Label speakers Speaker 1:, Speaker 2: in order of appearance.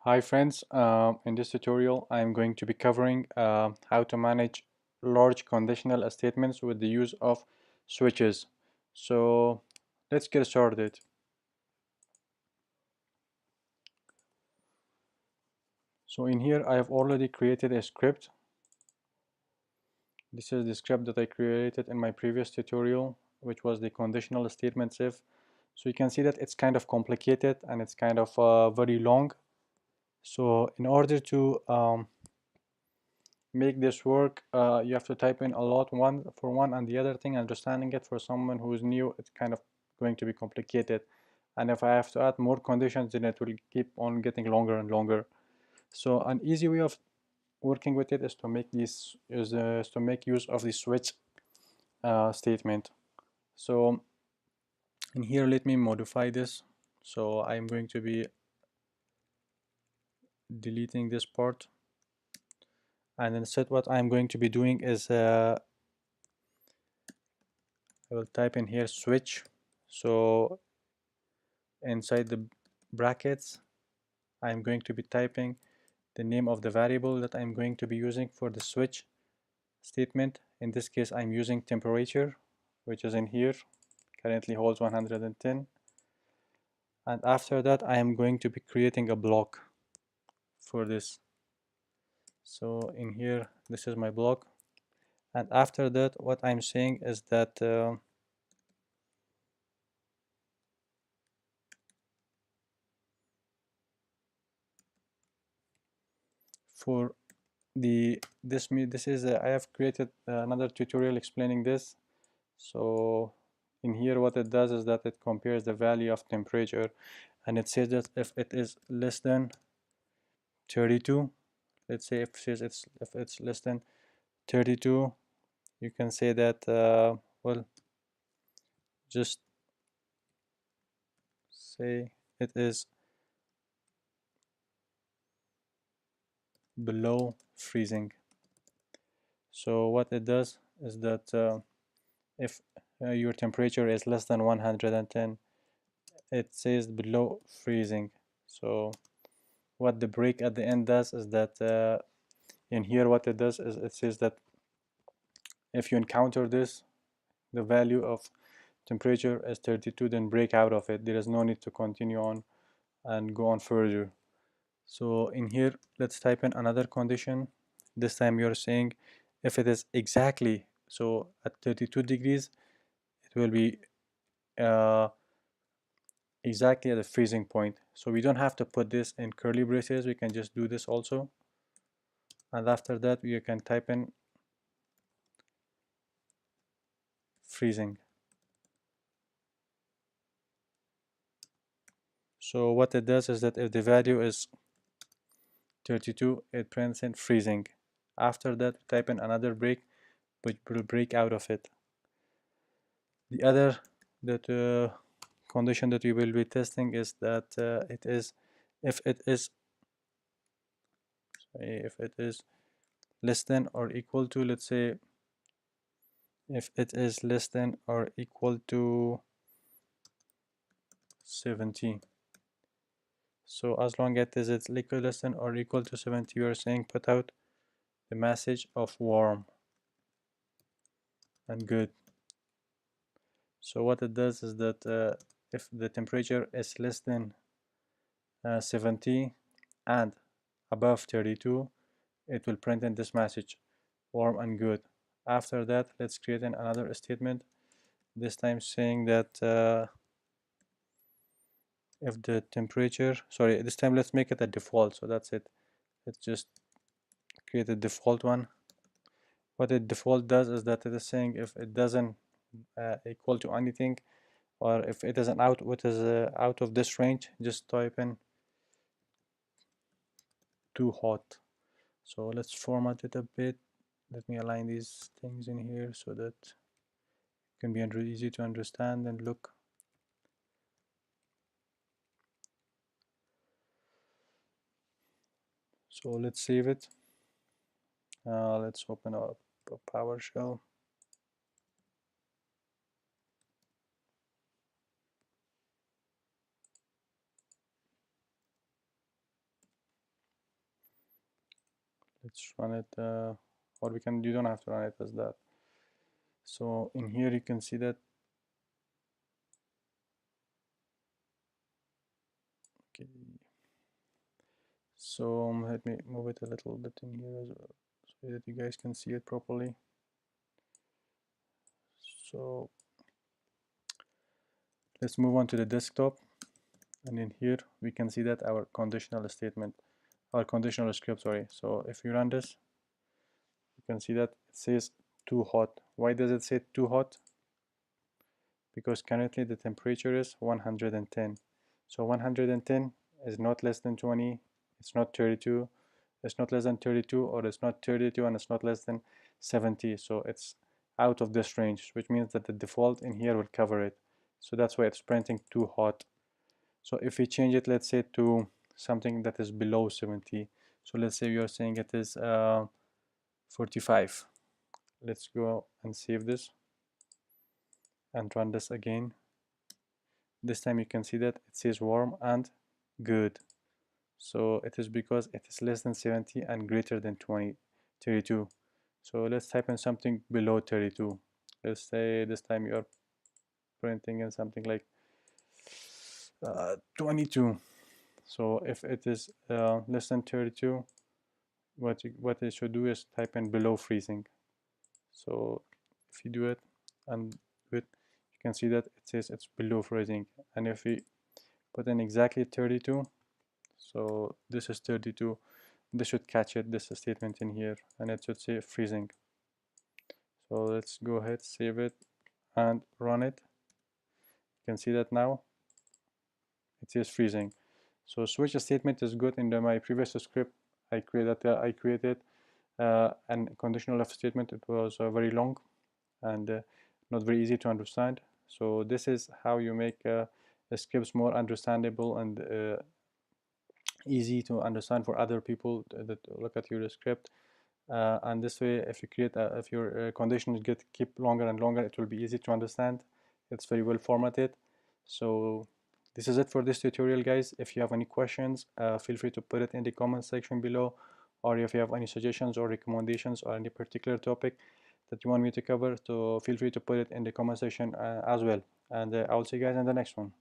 Speaker 1: Hi friends, in this tutorial I'm going to be covering how to manage large conditional statements with the use of switches. So let's get started. So in here I have already created a script. This is the script that I created in my previous tutorial, which was the conditional statements if. So you can see that it's kind of complicated and it's kind of very long. So in order to make this work, you have to type in a lot one for one, and the other thing, understanding it for someone who is new, it's kind of going to be complicated. And if I have to add more conditions, then it will keep on getting longer and longer. So an easy way of working with it is to make to make use of the switch statement. So in here, let me modify this. So I'm going to be deleting this part, and instead what I'm going to be doing is I will type in here switch. So inside the brackets I'm going to be typing the name of the variable that I'm going to be using for the switch statement. In this case I'm using temperature, which is in here, currently holds 110, and after that I am going to be creating a block for this. So in here this is my block, and after that what I'm saying is that for this is I have created another tutorial explaining this. So in here what it does is that it compares the value of temperature, and it says that if it is less than 32, let's say if it's less than 32, you can say that well, just say it is below freezing. So what it does is that if your temperature is less than 110, it says below freezing. So what the break at the end does is that in here what it does is it says that if you encounter this, the value of temperature is 32, then break out of it. There is no need to continue on and go on further. So in here let's type in another condition. This time you're saying if it is exactly, so at 32 degrees it will be uh, exactly at the freezing point. So we don't have to put this in curly braces, we can just do this also, and after that we can type in freezing. So what it does is that if the value is 32, it prints in freezing. After that type in another break which will break out of it. The other that condition that we will be testing is that it is if it is if it is less than or equal to, let's say if it is less than or equal to 70. So as long as it's less than or equal to 70, you are saying put out the message of warm and good. So what it does is that if the temperature is less than 70 and above 32, it will print in this message, warm and good. After that, let's create another statement, this time saying that if the temperature, sorry, this time let's make it a default, so that's it. Let's just create a default one. What the default does is that it is saying if it doesn't equal to anything, or if it isn't out of this range, just type in too hot. So let's format it a bit. Let me align these things in here so that it can be easy to understand and look. So let's save it. Let's open up a PowerShell. let's run it, or we can, you don't have to run it as that. So in here you can see that, okay, so let me move it a little bit in here as well so that you guys can see it properly. So let's move on to the desktop, and in here we can see that our conditional statement, our conditional script, sorry. So if you run this, you can see that it says too hot. Why does it say too hot? Because currently the temperature is 110. So 110 is not less than 20, it's not 32, it's not less than 32, or it's not 32 and it's not less than 70. So it's out of this range, which means that the default in here will cover it. So that's why it's printing too hot. So if we change it, let's say to something that is below 70. So let's say you're saying it is 45. Let's go and save this and run this again. This time you can see that it says warm and good. So it is because it is less than 70 and greater than 32. So let's type in something below 32. Let's say this time you are printing in something like 22. So if it is less than 32, what it should do is type in below freezing. So if you do it and do it, you can see that it says it's below freezing. And if we put in exactly 32, so this is 32, this should catch it, this statement in here, and it should say freezing. So let's go ahead, save it and run it. You can see that now it says freezing. So switch statement is good. In my previous script I created and conditional if statement. It was very long and not very easy to understand. So this is how you make scripts more understandable and easy to understand for other people that look at your script. And this way, if you create if your conditions keep longer and longer, it will be easy to understand. It's very well formatted. So this is it for this tutorial, guys. If you have any questions, feel free to put it in the comment section below, or if you have any suggestions or recommendations or any particular topic that you want me to cover, so feel free to put it in the comment section as well. And I'll see you guys in the next one.